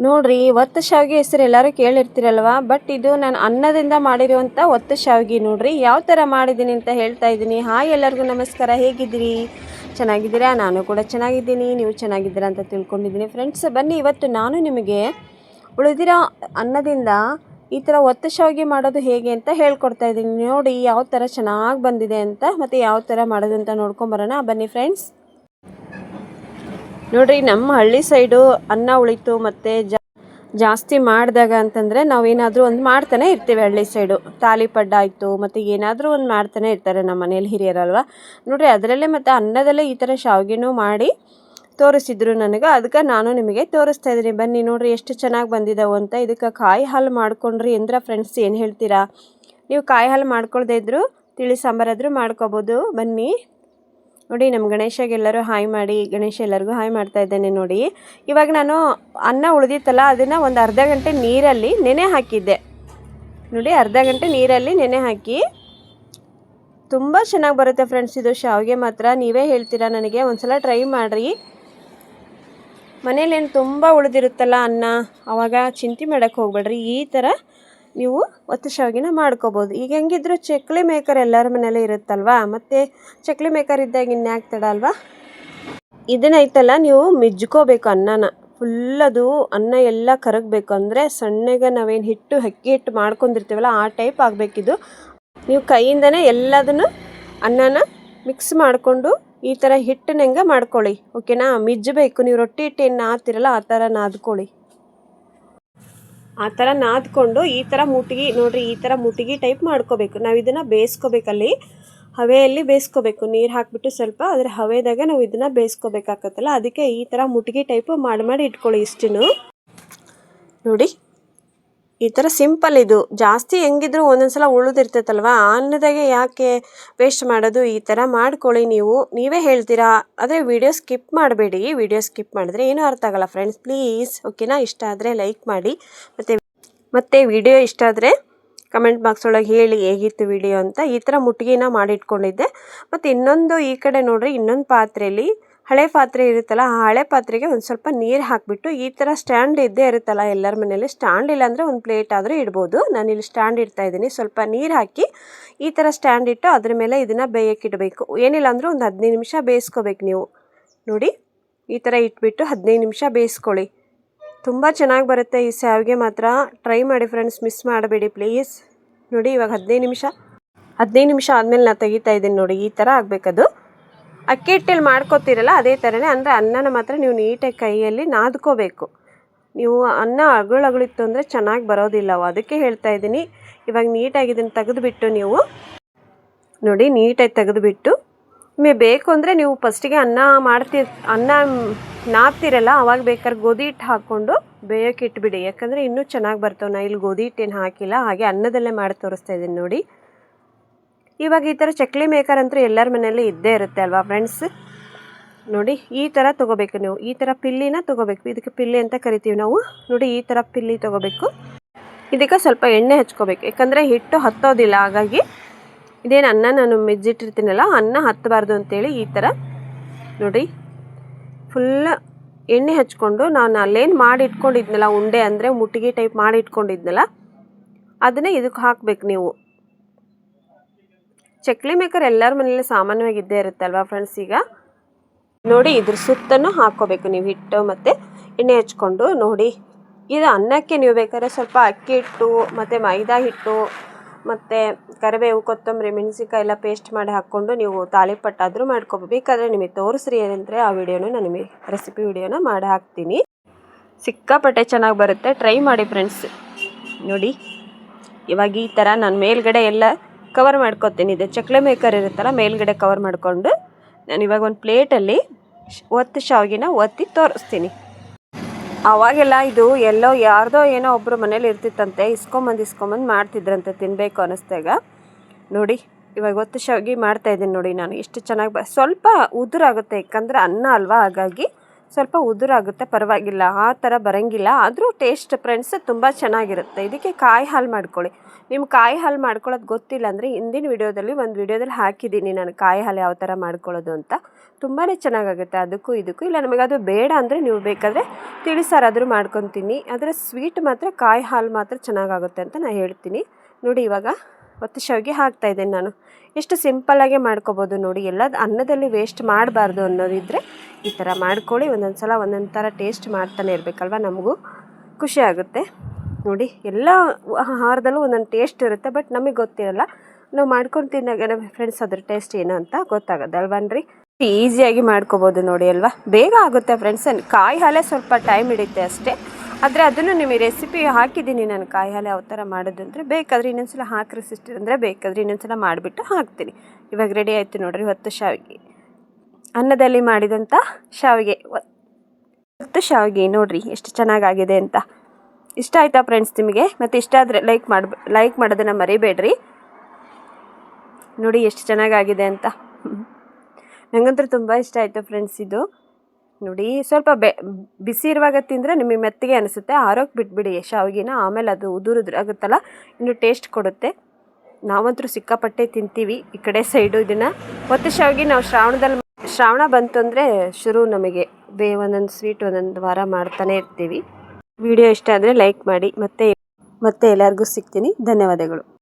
ನೋಡ್ರಿ ಒತ್ತು ಶಾವಿಗೆ ಹೆಸರು ಎಲ್ಲರೂ ಕೇಳಿರ್ತೀರಲ್ವ. ಬಟ್ ಇದು ನಾನು ಅನ್ನದಿಂದ ಮಾಡಿರುವಂಥ ಒತ್ತು ಶಾವಿಗೆ. ನೋಡ್ರಿ ಯಾವ ಥರ ಮಾಡಿದ್ದೀನಿ ಅಂತ ಹೇಳ್ತಾ ಇದ್ದೀನಿ. ಹಾಯ್ ಎಲ್ಲರಿಗೂ ನಮಸ್ಕಾರ, ಹೇಗಿದ್ದೀರಿ? ಚೆನ್ನಾಗಿದ್ದೀರಾ? ನಾನು ಕೂಡ ಚೆನ್ನಾಗಿದ್ದೀನಿ, ನೀವು ಚೆನ್ನಾಗಿದ್ದೀರಾ ಅಂತ ತಿಳ್ಕೊಂಡಿದ್ದೀನಿ. ಫ್ರೆಂಡ್ಸ್ ಬನ್ನಿ, ಇವತ್ತು ನಾನು ನಿಮಗೆ ಉಳಿದಿರೋ ಅನ್ನದಿಂದ ಈ ಥರ ಒತ್ತು ಶಾವಿಗೆ ಮಾಡೋದು ಹೇಗೆ ಅಂತ ಹೇಳ್ಕೊಡ್ತಾ ಇದ್ದೀನಿ. ನೋಡಿ ಯಾವ ಥರ ಚೆನ್ನಾಗಿ ಬಂದಿದೆ ಅಂತ, ಮತ್ತು ಯಾವ ಥರ ಮಾಡೋದು ಅಂತ ನೋಡ್ಕೊಂಬರೋಣ ಬನ್ನಿ ಫ್ರೆಂಡ್ಸ್. ನೋಡ್ರಿ ನಮ್ಮ ಹಳ್ಳಿ ಸೈಡು ಅನ್ನ ಉಳಿತು ಮತ್ತು ಜಾಸ್ತಿ ಮಾಡಿದಾಗ ಅಂತಂದರೆ ನಾವೇನಾದರೂ ಒಂದು ಮಾಡ್ತಾನೆ ಇರ್ತೀವಿ. ಹಳ್ಳಿ ಸೈಡು ತಾಲಿಪಡ್ಡ ಆಯಿತು ಮತ್ತು ಏನಾದರೂ ಒಂದು ಮಾಡ್ತಾನೆ ಇರ್ತಾರೆ ನಮ್ಮ ಮನೇಲಿ ಹಿರಿಯರಲ್ವ. ನೋಡ್ರಿ ಅದರಲ್ಲೇ ಮತ್ತು ಅನ್ನದಲ್ಲೇ ಈ ಥರ ಶಾವಿಗೆನೂ ಮಾಡಿ ತೋರಿಸಿದ್ರು ನನಗೆ. ಅದಕ್ಕೆ ನಾನು ನಿಮಗೆ ತೋರಿಸ್ತಾ ಇದ್ದೀನಿ. ಬನ್ನಿ ನೋಡ್ರಿ ಎಷ್ಟು ಚೆನ್ನಾಗಿ ಬಂದಿದ್ದಾವೆ ಅಂತ. ಇದಕ್ಕೆ ಕಾಯಿ ಹಾಲು ಮಾಡ್ಕೊಂಡ್ರಿ ಅಂದ್ರೆ ಫ್ರೆಂಡ್ಸ್ ಏನು ಹೇಳ್ತೀರಾ? ನೀವು ಕಾಯಿ ಹಾಲು ಮಾಡ್ಕೊಳ್ದೇ ಇದ್ದರೂ ತಿಳಿ ಸಾಂಬಾರಾದರೂ ಮಾಡ್ಕೊಬೋದು. ಬನ್ನಿ ನೋಡಿ, ನಮ್ಮ ಗಣೇಶಗೆಲ್ಲರೂ ಹಾಯ್ ಮಾಡಿ. ಗಣೇಶ ಎಲ್ಲರಿಗೂ ಹಾಯ್ ಮಾಡ್ತಾ ಇದ್ದೇನೆ. ನೋಡಿ ಇವಾಗ ನಾನು ಅನ್ನ ಉಳಿದಿತ್ತಲ್ಲ, ಅದನ್ನು ಒಂದು ಅರ್ಧ ಗಂಟೆ ನೀರಲ್ಲಿ ನೆನೆ ಹಾಕಿದ್ದೆ. ನೋಡಿ ಅರ್ಧ ಗಂಟೆ ನೀರಲ್ಲಿ ನೆನೆ ಹಾಕಿ ತುಂಬ ಚೆನ್ನಾಗಿ ಬರುತ್ತೆ ಫ್ರೆಂಡ್ಸ್ ಇದು ಶಾವಿಗೆ ಮಾತ್ರ. ನೀವೇ ಹೇಳ್ತೀರಾ ನನಗೆ. ಒಂದು ಸಲ ಟ್ರೈ ಮಾಡಿರಿ. ಮನೇಲೇನು ತುಂಬ ಉಳಿದಿರುತ್ತಲ್ಲ ಅನ್ನ, ಆವಾಗ ಚಿಂತೆ ಮಾಡೋಕ್ಕೆ ಹೋಗ್ಬೇಡ್ರಿ. ಈ ಥರ ನೀವು ಒತ್ತು ಶಾವಿಗೆನ ಮಾಡ್ಕೋಬೋದು. ಈಗ ಹೆಂಗಿದ್ರು ಚಕ್ಲಿ ಮೇಕರ್ ಎಲ್ಲರ ಮನೇಲಿ ಇರುತ್ತಲ್ವ, ಮತ್ತು ಚಕ್ಲಿ ಮೇಕರ್ ಇದ್ದಾಗ ಇನ್ಯಾಕೆ ತಡ ಅಲ್ವಾ. ಇದನ್ನೈತಲ್ಲ ನೀವು ಮಿಜ್ಕೋಬೇಕು ಅನ್ನನ ಫುಲ್. ಅದು ಅನ್ನ ಎಲ್ಲ ಕರಗಬೇಕು ಅಂದರೆ ಸಣ್ಣಗೆ ನಾವೇನು ಅಕ್ಕಿ ಹಿಟ್ಟು ಮಾಡ್ಕೊಂಡಿರ್ತೀವಲ್ಲ ಆ ಟೈಪ್ ಆಗಬೇಕಿದು. ನೀವು ಕೈಯಿಂದನೇ ಎಲ್ಲದನ್ನು ಅನ್ನನ ಮಿಕ್ಸ್ ಮಾಡಿಕೊಂಡು ಈ ಥರ ಹಿಟ್ಟಿನಂಗೆ ಮಾಡ್ಕೊಳ್ಳಿ, ಓಕೆನಾ. ಮಿಜ್ಜಬೇಕು. ನೀವು ರೊಟ್ಟಿ ಹಿಟ್ಟು ಏನು ನಾದ್ತಿರಲ್ಲ ಆ ಥರ ನಾದ್ಕೊಳ್ಳಿ. ಆ ಥರ ನಾದ್ಕೊಂಡು ಈ ಥರ ಮುಟ್ಗಿ ನೋಡಿರಿ, ಈ ಥರ ಮುಟ್ಗಿ ಟೈಪ್ ಮಾಡ್ಕೋಬೇಕು. ನಾವು ಇದನ್ನು ಬೇಯಿಸ್ಕೋಬೇಕಲ್ಲಿ, ಹವೆಯಲ್ಲಿ ಬೇಯಿಸ್ಕೋಬೇಕು. ನೀರು ಹಾಕಿಬಿಟ್ಟು ಸ್ವಲ್ಪ ಅದರ ಹವೆದಾಗ ನಾವು ಇದನ್ನು ಬೇಯಿಸ್ಕೋಬೇಕಾಗತ್ತಲ್ಲ, ಅದಕ್ಕೆ ಈ ಥರ ಮುಟ್ಗಿ ಟೈಪು ಮಾಡಿ ಇಟ್ಕೊಳ್ಳಿ. ಇಷ್ಟು ನೋಡಿ ಈ ಥರ ಸಿಂಪಲ್. ಇದು ಜಾಸ್ತಿ ಹೆಂಗಿದ್ರು ಒಂದೊಂದು ಸಲ ಉಳಿದಿರ್ತೈತಲ್ವ, ಅನ್ನದಾಗೆ ಯಾಕೆ ವೇಸ್ಟ್ ಮಾಡೋದು. ಈ ಥರ ಮಾಡ್ಕೊಳ್ಳಿ. ನೀವೇ ಹೇಳ್ತೀರಾ. ಆದರೆ ವಿಡಿಯೋ ಸ್ಕಿಪ್ ಮಾಡಬೇಡಿ. ವಿಡಿಯೋ ಸ್ಕಿಪ್ ಮಾಡಿದ್ರೆ ಏನೂ ಅರ್ಥ ಆಗಲ್ಲ ಫ್ರೆಂಡ್ಸ್, ಪ್ಲೀಸ್, ಓಕೆನಾ. ಇಷ್ಟ ಆದರೆ ಲೈಕ್ ಮಾಡಿ, ಮತ್ತು ವಿಡಿಯೋ ಇಷ್ಟ ಆದರೆ ಕಮೆಂಟ್ ಬಾಕ್ಸ್ ಒಳಗೆ ಹೇಳಿ ಹೇಗಿತ್ತು ವಿಡಿಯೋ ಅಂತ. ಈ ಥರ ಮುಟ್ಗಿನ ಮಾಡಿಟ್ಕೊಂಡಿದ್ದೆ. ಮತ್ತು ಇನ್ನೊಂದು ಈ ಕಡೆ ನೋಡಿರಿ, ಇನ್ನೊಂದು ಪಾತ್ರೆಯಲ್ಲಿ ಹಳೆ ಪಾತ್ರೆ ಇರುತ್ತಲ್ಲ, ಆ ಹಳೆ ಪಾತ್ರೆಗೆ ಒಂದು ಸ್ವಲ್ಪ ನೀರು ಹಾಕಿಬಿಟ್ಟು ಈ ಥರ ಸ್ಟ್ಯಾಂಡ್ ಇದ್ದೇ ಇರುತ್ತಲ್ಲ ಎಲ್ಲರ ಮನೇಲಿ. ಸ್ಟ್ಯಾಂಡ್ ಇಲ್ಲಾಂದರೆ ಒಂದು ಪ್ಲೇಟ್ ಆದರೂ ಇಡ್ಬೋದು. ನಾನಿಲ್ಲಿ ಸ್ಟ್ಯಾಂಡ್ ಇಡ್ತಾ ಇದ್ದೀನಿ. ಸ್ವಲ್ಪ ನೀರು ಹಾಕಿ ಈ ಥರ ಸ್ಟ್ಯಾಂಡ್ ಇಟ್ಟು ಅದ್ರ ಮೇಲೆ ಇದನ್ನು ಬೇಯಕ್ಕಿಡಬೇಕು. ಏನಿಲ್ಲ ಅಂದರೂ ಒಂದು 15 ನಿಮಿಷ ಬೇಯಿಸ್ಕೋಬೇಕು ನೀವು. ನೋಡಿ ಈ ಥರ ಇಟ್ಬಿಟ್ಟು 15 ನಿಮಿಷ ಬೇಯಿಸ್ಕೊಳ್ಳಿ. ತುಂಬ ಚೆನ್ನಾಗಿ ಬರುತ್ತೆ ಈ ಶಾವಿಗೆ ಮಾತ್ರ. ಟ್ರೈ ಮಾಡಿ ಫ್ರೆಂಡ್ಸ್, ಮಿಸ್ ಮಾಡಬೇಡಿ ಪ್ಲೀಸ್. ನೋಡಿ ಇವಾಗ 15 ನಿಮಿಷ ಆದಮೇಲೆ ನಾನು ತೆಗಿತಾ ಇದ್ದೀನಿ. ನೋಡಿ ಈ ಥರ ಆಗಬೇಕದು. ಅಕ್ಕಿ ಹಿಟ್ಟಲ್ಲಿ ಮಾಡ್ಕೊತೀರಲ್ಲ ಅದೇ ಥರನೇ. ಅಂದರೆ ಅನ್ನನ ಮಾತ್ರ ನೀವು ನೀಟಾಗಿ ಕೈಯಲ್ಲಿ ನಾದ್ಕೋಬೇಕು. ನೀವು ಅನ್ನ ಅಗಳಿತ್ತು ಅಂದರೆ ಚೆನ್ನಾಗಿ ಬರೋದಿಲ್ಲ. ಅದಕ್ಕೆ ಹೇಳ್ತಾ ಇದ್ದೀನಿ. ಇವಾಗ ನೀಟಾಗಿ ಇದನ್ನು ತೆಗೆದುಬಿಟ್ಟು ನೀವು ನೋಡಿ, ನೀಟಾಗಿ ತೆಗೆದುಬಿಟ್ಟು ನಿಮಗೆ ಬೇಕು ಅಂದರೆ ನೀವು ಫಸ್ಟಿಗೆ ಅನ್ನ ನಾದ್ತಿರಲ್ಲ ಅವಾಗ ಬೇಕಾದ್ರೆ ಗೋಧಿ ಹಿಟ್ಟು ಹಾಕ್ಕೊಂಡು ಬೇಯೋಕೆ ಇಟ್ಬಿಡಿ. ಯಾಕಂದರೆ ಇನ್ನೂ ಚೆನ್ನಾಗಿ ಬರ್ತವೆ. ನಾ ಇಲ್ಲಿ ಗೋಧಿ ಹಿಟ್ಟೇನು ಹಾಕಿಲ್ಲ, ಹಾಗೆ ಅನ್ನದಲ್ಲೇ ಮಾಡಿ ತೋರಿಸ್ತಾ ಇದ್ದೀನಿ ನೋಡಿ. ಇವಾಗ ಈ ಥರ ಚಕ್ಲಿ ಮೇಕರ್ ಅಂತೂ ಎಲ್ಲರ ಮನೆಯಲ್ಲಿ ಇದ್ದೇ ಇರುತ್ತೆ ಅಲ್ವಾ ಫ್ರೆಂಡ್ಸ್. ನೋಡಿ ಈ ಥರ ತೊಗೋಬೇಕು ನೀವು. ಈ ಥರ ಪಿಲ್ಲಿನ ತೊಗೋಬೇಕು. ಇದಕ್ಕೆ ಪಿಲ್ಲಿ ಅಂತ ಕರಿತೀವಿ ನಾವು. ನೋಡಿ ಈ ಥರ ಪಿಲ್ಲಿ ತೊಗೋಬೇಕು. ಇದಕ್ಕೆ ಸ್ವಲ್ಪ ಎಣ್ಣೆ ಹಚ್ಕೋಬೇಕು, ಯಾಕಂದರೆ ಹಿಟ್ಟು ಹತ್ತೋದಿಲ್ಲ. ಹಾಗಾಗಿ ಇದೇನು ಅನ್ನ ನಾನು ಮಿಜ್ಜಿಟ್ಟಿರ್ತೀನಲ್ಲ, ಅನ್ನ ಹತ್ತಬಾರ್ದು ಅಂತೇಳಿ ಈ ಥರ ನೋಡಿ ಫುಲ್ ಎಣ್ಣೆ ಹಚ್ಕೊಂಡು ನಾನು ಅಲ್ಲೇನು ಮಾಡಿ ಇಟ್ಕೊಂಡಿದ್ನಲ್ಲ ಉಂಡೆ, ಅಂದರೆ ಮುಟ್ಟಿಗೆ ಟೈಪ್ ಮಾಡಿ ಇಟ್ಕೊಂಡಿದ್ನಲ್ಲ ಅದನ್ನೇ ಇದಕ್ಕೆ ಹಾಕಬೇಕು ನೀವು. ಚಕ್ಲಿ ಮೇಕರ್ ಎಲ್ಲರ ಮನೇಲಿ ಸಾಮಾನ್ಯವಾಗಿ ಇದ್ದೇ ಇರುತ್ತಲ್ವ ಫ್ರೆಂಡ್ಸ್. ಈಗ ನೋಡಿ ಇದ್ರ ಸುತ್ತನ್ನು ಹಾಕ್ಕೋಬೇಕು ನೀವು ಹಿಟ್ಟು ಮತ್ತು ಎಣ್ಣೆ ಹಚ್ಕೊಂಡು. ನೋಡಿ ಇದು ಅನ್ನಕ್ಕೆ ನೀವು ಬೇಕಾದ್ರೆ ಸ್ವಲ್ಪ ಅಕ್ಕಿ ಹಿಟ್ಟು ಮತ್ತು ಮೈದಾ ಹಿಟ್ಟು ಮತ್ತು ಕರಿಬೇವು, ಕೊತ್ತಂಬರಿ, ಮೆಣಸಿನ್ಕಾಯಿ ಎಲ್ಲ ಪೇಸ್ಟ್ ಮಾಡಿ ಹಾಕ್ಕೊಂಡು ನೀವು ತಾಲಿಪಟ್ಟಾದರೂ ಮಾಡ್ಕೋಬೇಕು. ಬೇಕಾದರೆ ನಿಮಗೆ ತೋರಿಸ್ರಿ ಏನಂದರೆ ಆ ವಿಡಿಯೋನ ನಾನು ನಿಮಗೆ ರೆಸಿಪಿ ವಿಡಿಯೋನ ಮಾಡಿ ಹಾಕ್ತೀನಿ. ಸಿಕ್ಕಾಪಟ್ಟೆ ಚೆನ್ನಾಗಿ ಬರುತ್ತೆ. ಟ್ರೈ ಮಾಡಿ ಫ್ರೆಂಡ್ಸ್. ನೋಡಿ ಇವಾಗ ಈ ಥರ ನಾನು ಮೇಲ್ಗಡೆ ಎಲ್ಲ ಕವರ್ ಮಾಡ್ಕೊತೀನಿ. ಇದೆ ಚಕ್ಲಿ ಮೇಕರ್ ಇರುತ್ತಲ್ಲ, ಮೇಲ್ಗಡೆ ಕವರ್ ಮಾಡಿಕೊಂಡು ನಾನು ಇವಾಗ ಒಂದು ಪ್ಲೇಟಲ್ಲಿ ಒತ್ತು ಶಾವಿಗೆನ ಒತ್ತಿ ತೋರಿಸ್ತೀನಿ. ಅವಾಗೆಲ್ಲ ಇದು ಎಲ್ಲೋ ಯಾರ್ದೋ ಏನೋ ಒಬ್ಬರು ಮನೇಲಿ ಇರ್ತಿತ್ತಂತೆ, ಇಸ್ಕೊಂಬಂದು ಮಾಡ್ತಿದ್ರಂತೆ ತಿನ್ನಬೇಕು ಅನ್ನಿಸ್ದಾಗ. ನೋಡಿ ಇವಾಗ ಒತ್ತು ಶಾವಿಗೆ ಮಾಡ್ತಾಯಿದ್ದೀನಿ ನೋಡಿ ನಾನು. ಎಷ್ಟು ಚೆನ್ನಾಗಿ ಸ್ವಲ್ಪ ಉದುರಾಗುತ್ತೆ, ಯಾಕಂದರೆ ಅನ್ನ ಅಲ್ವಾ, ಹಾಗಾಗಿ ಸ್ವಲ್ಪ ಉದುರಾಗುತ್ತೆ, ಪರವಾಗಿಲ್ಲ, ಆ ಥರ ಬರೋಂಗಿಲ್ಲ. ಆದರೂ ಟೇಸ್ಟ್ ಫ್ರೆಂಡ್ಸ್ ತುಂಬ ಚೆನ್ನಾಗಿರುತ್ತೆ. ಇದಕ್ಕೆ ಕಾಯಿ ಹಾಲು ಮಾಡ್ಕೊಳ್ಳಿ. ನಿಮ್ಗೆ ಕಾಯಿ ಹಾಲು ಮಾಡ್ಕೊಳ್ಳೋದು ಗೊತ್ತಿಲ್ಲ ಅಂದರೆ ಹಿಂದಿನ ವಿಡಿಯೋದಲ್ಲಿ ಒಂದು ವಿಡಿಯೋದಲ್ಲಿ ಹಾಕಿದ್ದೀನಿ ನಾನು ಕಾಯಿ ಹಾಲು ಯಾವ ಥರ ಮಾಡ್ಕೊಳ್ಳೋದು ಅಂತ. ತುಂಬಾ ಚೆನ್ನಾಗಾಗುತ್ತೆ ಅದಕ್ಕೂ ಇದಕ್ಕೂ. ಇಲ್ಲ ನಮಗೆ ಅದು ಬೇಡ ಅಂದರೆ ನೀವು ಬೇಕಾದರೆ ತಿಳಿಸಾರಾದರೂ ಮಾಡ್ಕೊತೀನಿ. ಆದರೆ ಸ್ವೀಟ್ ಮಾತ್ರ ಕಾಯಿ ಹಾಲು ಮಾತ್ರ ಚೆನ್ನಾಗಾಗುತ್ತೆ ಅಂತ ನಾನು ಹೇಳ್ತೀನಿ. ನೋಡಿ ಇವಾಗ ಒತ್ತು ಶಾವಿಗೆ ಹಾಕ್ತಾಯಿದ್ದೇನೆ ನಾನು. ಎಷ್ಟು ಸಿಂಪಲ್ಲಾಗೆ ಮಾಡ್ಕೊಬೋದು ನೋಡಿ. ಎಲ್ಲ ಅನ್ನದಲ್ಲಿ ವೇಸ್ಟ್ ಮಾಡಬಾರ್ದು ಅನ್ನೋದಿದ್ದರೆ ಈ ಥರ ಮಾಡ್ಕೊಳ್ಳಿ. ಒಂದೊಂದು ಸಲ ಒಂದೊಂದು ಥರ ಟೇಸ್ಟ್ ಮಾಡ್ತಾನೆ ಇರಬೇಕಲ್ವ, ನಮಗೂ ಖುಷಿ ಆಗುತ್ತೆ. ನೋಡಿ ಎಲ್ಲ ಆಹಾರದಲ್ಲೂ ಒಂದೊಂದು ಟೇಸ್ಟ್ ಇರುತ್ತೆ, ಬಟ್ ನಮಗೆ ಗೊತ್ತಿರಲ್ಲ. ನಾವು ಮಾಡ್ಕೊಂಡು ತಿಂದಾಗ ಫ್ರೆಂಡ್ಸ್ ಅದ್ರ ಟೇಸ್ಟ್ ಏನು ಅಂತ ಗೊತ್ತಾಗೋದಲ್ವನ್ರಿ. ಈಸಿಯಾಗಿ ಮಾಡ್ಕೊಬೋದು ನೋಡಿ ಅಲ್ವಾ, ಬೇಗ ಆಗುತ್ತೆ ಫ್ರೆಂಡ್ಸ್. ಕಾಯಿ ಹಾಲೇ ಸ್ವಲ್ಪ ಟೈಮ್ ಹಿಡಿಯುತ್ತೆ ಅಷ್ಟೇ. ಆದರೆ ಅದನ್ನು ನಿಮಗೆ ರೆಸಿಪಿ ಹಾಕಿದ್ದೀನಿ ನಾನು, ಕಾಯಿ ಹಾಲು ಯಾವ ಥರ ಮಾಡೋದು ಅಂದರೆ. ಬೇಕಾದರೆ ಇನ್ನೊಂದ್ಸಲ ಹಾಕಿರಿ ಸಿಸ್ಟರ್ ಅಂದರೆ, ಬೇಕಾದರೆ ಇನ್ನೊಂದ್ಸಲ ಮಾಡಿಬಿಟ್ಟು ಹಾಕ್ತೀನಿ. ಇವಾಗ ರೆಡಿ ಆಯಿತು ನೋಡಿರಿ ಹೊತ್ತು ಶಾವಿಗೆ, ಅನ್ನದಲ್ಲಿ ಮಾಡಿದಂಥ ಶಾವಿಗೆ, ಹೊತ್ತು ಶಾವಿಗೆ ನೋಡಿರಿ ಎಷ್ಟು ಚೆನ್ನಾಗಾಗಿದೆ ಅಂತ. ಇಷ್ಟ ಆಯಿತಾ ಫ್ರೆಂಡ್ಸ್ ನಿಮಗೆ? ಮತ್ತು ಇಷ್ಟ ಆದರೆ ಲೈಕ್ ಮಾಡೋದನ್ನು ಮರಿಬೇಡ್ರಿ. ನೋಡಿ ಎಷ್ಟು ಚೆನ್ನಾಗಾಗಿದೆ ಅಂತ. ನನಗಂತೂ ತುಂಬ ಇಷ್ಟ ಆಯಿತು ಫ್ರೆಂಡ್ಸ್ ಇದು. ನೋಡಿ ಸ್ವಲ್ಪ ಬಿಸಿ ಇರುವಾಗ ತಿಂದರೆ ನಿಮಗೆ ಮೆತ್ತಗೆ ಅನಿಸುತ್ತೆ, ಆರೋಗ್ಯ ಬಿಟ್ಬಿಡಿ ಶಾವಿಗೆನ, ಆಮೇಲೆ ಅದು ಉದುರುದ್ರಾಗುತ್ತಲ್ಲ ಇನ್ನು ಟೇಸ್ಟ್ ಕೊಡುತ್ತೆ. ನಾವಂತೂ ಸಿಕ್ಕಾಪಟ್ಟೆ ತಿಂತೀವಿ ಈ ಕಡೆ ಸೈಡು ಇದನ್ನು. ಒತ್ತು ಶಾವಿಗೆ ನಾವು ಶ್ರಾವಣ ಬಂತು ಅಂದರೆ ಶುರು ನಮಗೆ ಒಂದೊಂದು ಸ್ವೀಟ್ ಒಂದೊಂದು ವಾರ ಮಾಡ್ತಾನೆ ಇರ್ತೀವಿ. ವಿಡಿಯೋ ಇಷ್ಟ ಆದರೆ ಲೈಕ್ ಮಾಡಿ. ಮತ್ತೆ ಎಲ್ಲರಿಗೂ ಸಿಗ್ತೀನಿ. ಧನ್ಯವಾದಗಳು.